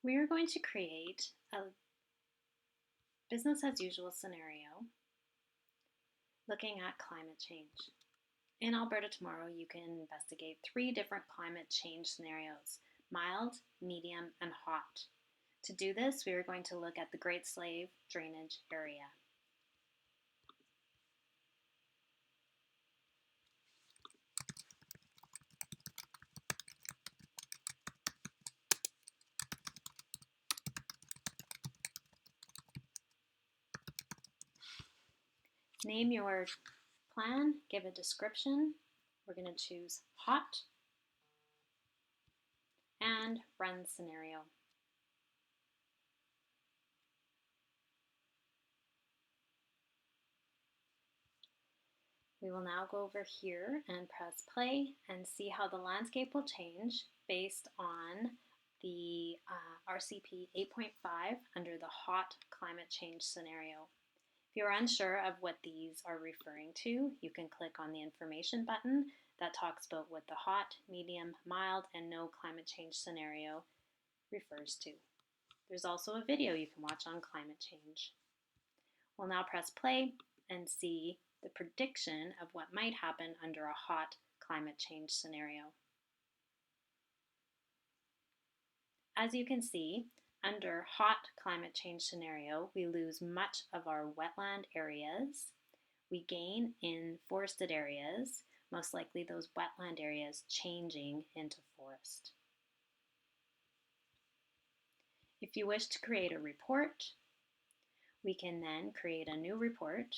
We are going to create a business as usual scenario looking at climate change. In Alberta tomorrow, you can investigate 3 different climate change scenarios: mild, medium, and hot. To do this, we are going to look at the Great Slave drainage area. Name your plan, give a description. We're going to choose hot and run scenario. We will now go over here and press play and see how the landscape will change based on the RCP 8.5 under the hot climate change scenario. If you're unsure of what these are referring to, you can click on the information button that talks about what the hot, medium, mild, and no climate change scenario refers to. There's also a video you can watch on climate change. We'll now press play and see the prediction of what might happen under a hot climate change scenario. As you can see, under hot climate change scenario, we lose much of our wetland areas. We gain in forested areas, most likely those wetland areas changing into forest. If you wish to create a report, we can then create a new report.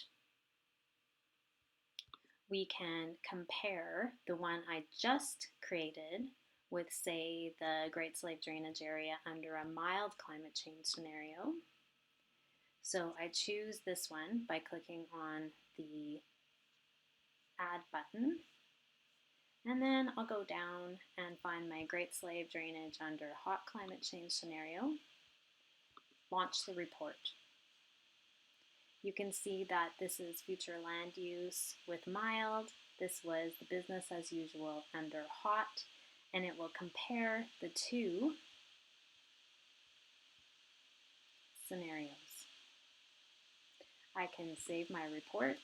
We can compare the one I just created with, say, the Great Slave drainage area under a mild climate change scenario. So I choose this one by clicking on the Add button. And then I'll go down and find my Great Slave drainage under hot climate change scenario. Launch the report. You can see that this is future land use with mild. This was the business as usual under hot, and it will compare the 2 scenarios. I can save my report